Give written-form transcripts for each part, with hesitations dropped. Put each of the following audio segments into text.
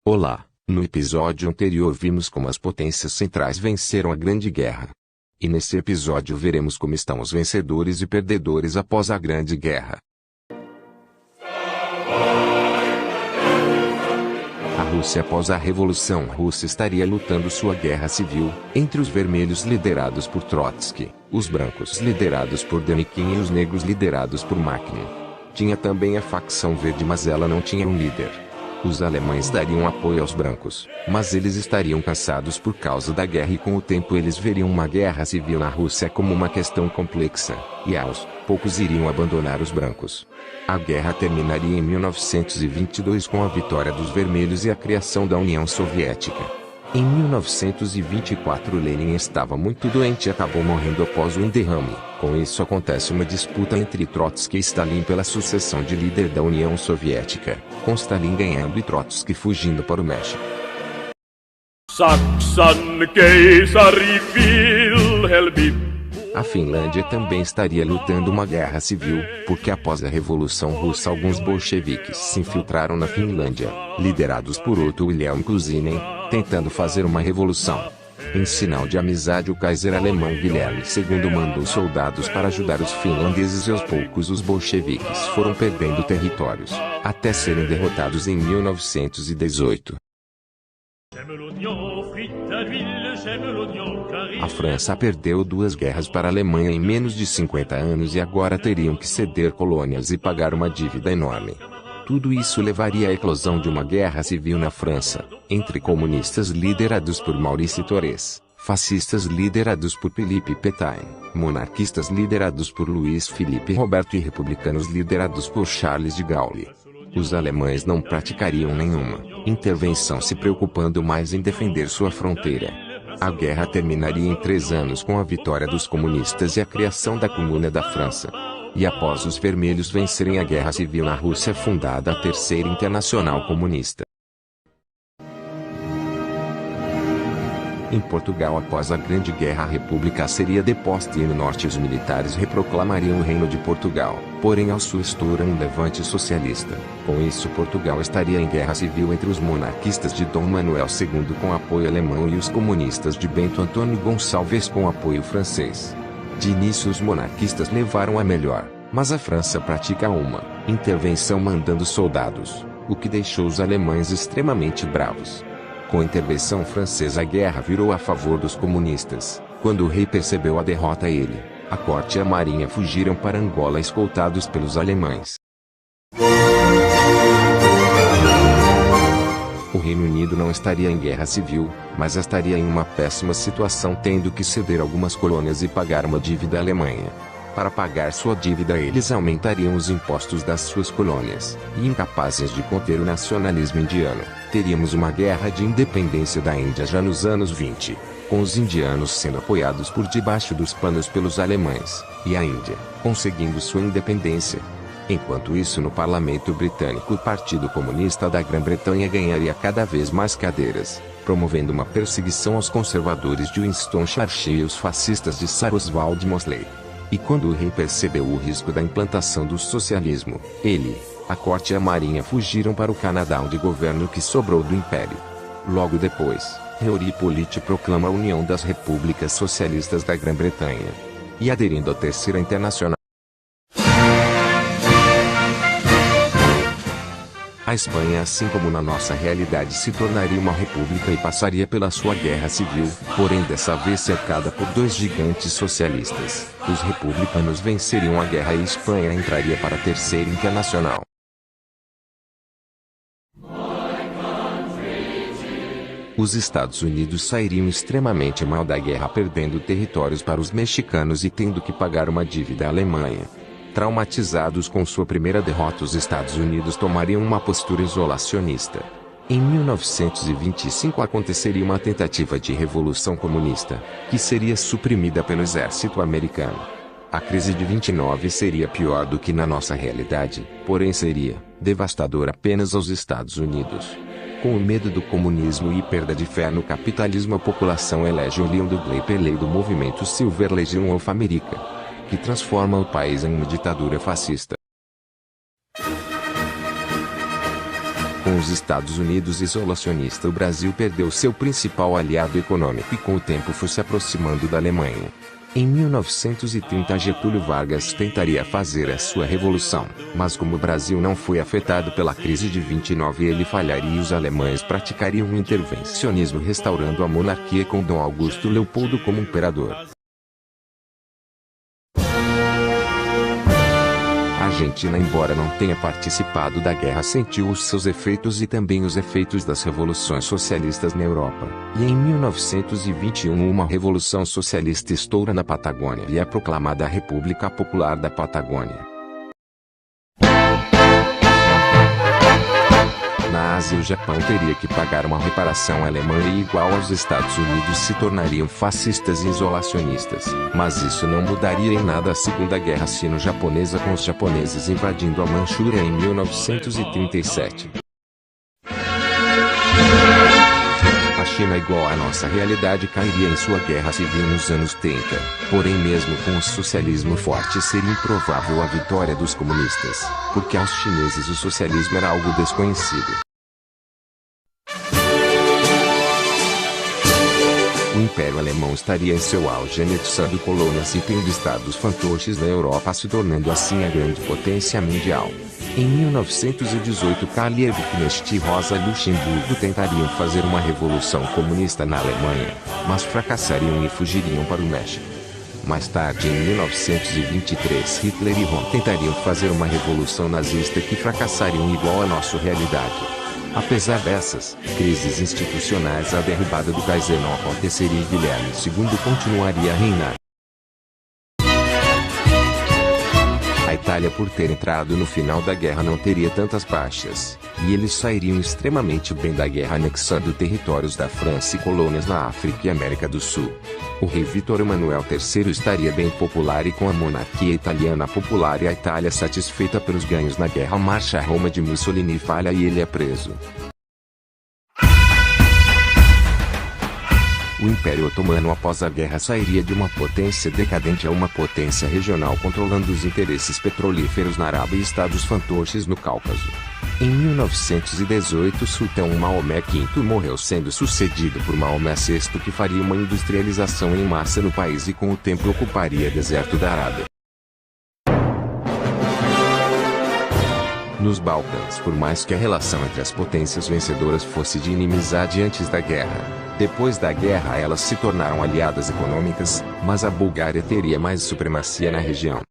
Olá, no episódio anterior vimos como as potências centrais venceram a Grande Guerra. E nesse episódio veremos como estão os vencedores e perdedores após a Grande Guerra. A Rússia após a Revolução Russa estaria lutando sua guerra civil, entre os vermelhos liderados por Trotsky, os brancos liderados por Denikin e os negros liderados por Makhno. Tinha também a facção verde, mas ela não tinha um líder. Os alemães dariam apoio aos brancos, mas eles estariam cansados por causa da guerra e com o tempo eles veriam uma guerra civil na Rússia como uma questão complexa, e aos poucos iriam abandonar os brancos. A guerra terminaria em 1922 com a vitória dos vermelhos e a criação da União Soviética. Em 1924 Lenin estava muito doente e acabou morrendo após um derrame. Com isso acontece uma disputa entre Trotsky e Stalin pela sucessão de líder da União Soviética, com Stalin ganhando e Trotsky fugindo para o México. A Finlândia também estaria lutando uma guerra civil, porque após a Revolução Russa alguns bolcheviques se infiltraram na Finlândia, liderados por Otto Wilhelm Kuusinen, tentando fazer uma revolução. Em sinal de amizade o Kaiser alemão Guilherme II mandou soldados para ajudar os finlandeses e aos poucos os bolcheviques foram perdendo territórios, até serem derrotados em 1918. A França perdeu 2 guerras para a Alemanha em menos de 50 anos e agora teriam que ceder colônias e pagar uma dívida enorme. Tudo isso levaria à eclosão de uma guerra civil na França, entre comunistas liderados por Maurice Thorez, fascistas liderados por Philippe Pétain, monarquistas liderados por Luiz Felipe Roberto e republicanos liderados por Charles de Gaulle. Os alemães não praticariam nenhuma intervenção, se preocupando mais em defender sua fronteira. A guerra terminaria em 3 anos com a vitória dos comunistas e a criação da Comuna da França. E após os vermelhos vencerem a guerra civil na Rússia fundada a Terceira Internacional Comunista. Em Portugal após a Grande Guerra a República seria deposta e no norte os militares reproclamariam o Reino de Portugal, porém ao sul estoura um levante socialista. Com isso Portugal estaria em guerra civil entre os monarquistas de Dom Manuel II com apoio alemão e os comunistas de Bento Antônio Gonçalves com apoio francês. De início os monarquistas levaram a melhor, mas a França pratica uma intervenção mandando soldados, o que deixou os alemães extremamente bravos. Com a intervenção francesa a guerra virou a favor dos comunistas. Quando o rei percebeu a derrota ele, a corte e a marinha fugiram para Angola escoltados pelos alemães. O Reino Unido não estaria em guerra civil, mas estaria em uma péssima situação tendo que ceder algumas colônias e pagar uma dívida à Alemanha. Para pagar sua dívida eles aumentariam os impostos das suas colônias, e incapazes de conter o nacionalismo indiano, teríamos uma guerra de independência da Índia já nos anos 20, com os indianos sendo apoiados por debaixo dos panos pelos alemães, e a Índia conseguindo sua independência. Enquanto isso no parlamento britânico o Partido Comunista da Grã-Bretanha ganharia cada vez mais cadeiras, promovendo uma perseguição aos conservadores de Winston Churchill e os fascistas de Sir Oswald Mosley. E quando o rei percebeu o risco da implantação do socialismo, ele, a corte e a marinha fugiram para o Canadá onde governa o que sobrou do império. Logo depois, Henry Pollitt proclama a União das Repúblicas Socialistas da Grã-Bretanha. E aderindo à Terceira Internacional. A Espanha, assim como na nossa realidade, se tornaria uma república e passaria pela sua guerra civil, porém dessa vez cercada por 2 gigantes socialistas. Os republicanos venceriam a guerra e a Espanha entraria para a Terceira Internacional. Os Estados Unidos sairiam extremamente mal da guerra, perdendo territórios para os mexicanos e tendo que pagar uma dívida à Alemanha. Traumatizados com sua primeira derrota, os Estados Unidos tomariam uma postura isolacionista. Em 1925 aconteceria uma tentativa de revolução comunista, que seria suprimida pelo exército americano. A crise de 29 seria pior do que na nossa realidade, porém seria devastadora apenas aos Estados Unidos. Com o medo do comunismo e perda de fé no capitalismo, a população elege o Leon Douglas Pelé do movimento Silver Legion of America, que transforma o país em uma ditadura fascista. Com Com os Estados Unidos isolacionista, o Brasil perdeu seu principal aliado econômico e com o tempo foi se aproximando da Alemanha. Em 1930 Getúlio Vargas tentaria fazer a sua revolução, mas como o Brasil não foi afetado pela crise de 29 ele falharia e os alemães praticariam um intervencionismo restaurando a monarquia com Dom Augusto Leopoldo como imperador. A Argentina, embora não tenha participado da guerra, sentiu os seus efeitos e também os efeitos das revoluções socialistas na Europa. E em 1921 uma revolução socialista estoura na Patagônia e é proclamada a República Popular da Patagônia. Na Ásia, o Japão teria que pagar uma reparação à Alemanha e, igual aos Estados Unidos, se tornariam fascistas e isolacionistas. Mas isso não mudaria em nada a Segunda Guerra Sino-Japonesa, com os japoneses invadindo a Manchúria em 1937. A China, igual à nossa realidade, cairia em sua guerra civil nos anos 30. Porém, mesmo com o socialismo forte, seria improvável a vitória dos comunistas, porque aos chineses o socialismo era algo desconhecido. O Império Alemão estaria em seu auge, anexando colônias e tendo estados fantoches na Europa, se tornando assim a grande potência mundial. Em 1918, Karl Liebknecht e Rosa Luxemburgo tentariam fazer uma revolução comunista na Alemanha, mas fracassariam e fugiriam para o México. Mais tarde, em 1923, Hitler e Ron tentariam fazer uma revolução nazista que fracassariam igual à nossa realidade. Apesar dessas crises institucionais, a derrubada do Kaiser não aconteceria e Guilherme II continuaria a reinar. A Itália, por ter entrado no final da guerra, não teria tantas baixas, e eles sairiam extremamente bem da guerra, anexando territórios da França e colônias na África e América do Sul. O rei Vítor Emanuel III estaria bem popular e com a monarquia italiana popular e a Itália satisfeita pelos ganhos na guerra, marcha a Roma de Mussolini falha e ele é preso. O Império Otomano após a guerra sairia de uma potência decadente a uma potência regional, controlando os interesses petrolíferos na Arábia e estados fantoches no Cáucaso. Em 1918, o sultão Maomé V morreu, sendo sucedido por Maomé VI, que faria uma industrialização em massa no país e com o tempo ocuparia o deserto da Arábia. Nos Balcãs, por mais que a relação entre as potências vencedoras fosse de inimizade antes da guerra, depois da guerra elas se tornaram aliadas econômicas, mas a Bulgária teria mais supremacia na região.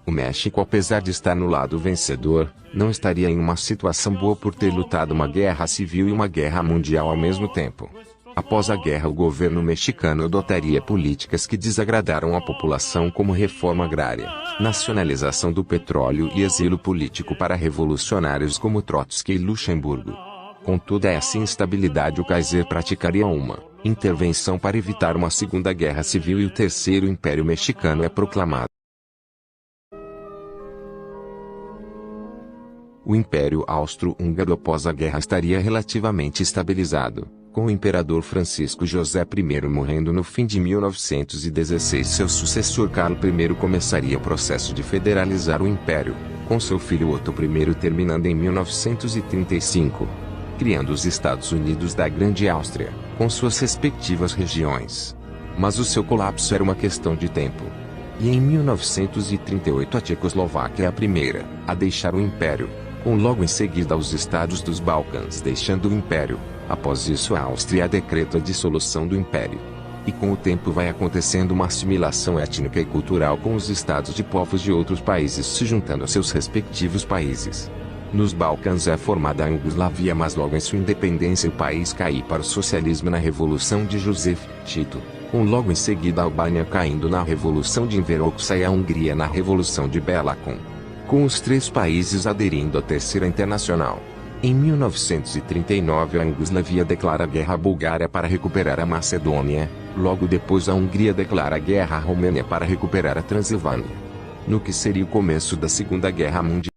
O México, apesar de estar no lado vencedor, não estaria em uma situação boa por ter lutado uma guerra civil e uma guerra mundial ao mesmo tempo. Após a guerra, o governo mexicano adotaria políticas que desagradaram a população, como reforma agrária, nacionalização do petróleo e exílio político para revolucionários como Trotsky e Luxemburgo. Com toda essa instabilidade, o Kaiser praticaria uma intervenção para evitar uma segunda guerra civil e o Terceiro Império Mexicano é proclamado. O Império Austro-Húngaro após a guerra estaria relativamente estabilizado, com o imperador Francisco José I morrendo no fim de 1916. Seu sucessor Carlo I começaria o processo de federalizar o império, com seu filho Otto I terminando em 1935, criando os Estados Unidos da Grande Áustria, com suas respectivas regiões. Mas o seu colapso era uma questão de tempo. E em 1938 a Tchecoslováquia é a primeira a deixar o império, com logo em seguida os estados dos Balcãs deixando o império. Após isso a Áustria decreta a dissolução do império. E com o tempo vai acontecendo uma assimilação étnica e cultural, com os estados de povos de outros países se juntando a seus respectivos países. Nos Balcãs é formada a Iugoslávia, mas logo em sua independência o país cai para o socialismo na Revolução de Joseph Tito, com logo em seguida a Albânia caindo na Revolução de Enveroxa e a Hungria na Revolução de Béla com os três países aderindo à Terceira Internacional. Em 1939 a Iugoslávia declara guerra à Bulgária para recuperar a Macedônia, logo depois a Hungria declara guerra à Romênia para recuperar a Transilvânia. No que seria o começo da Segunda Guerra Mundial.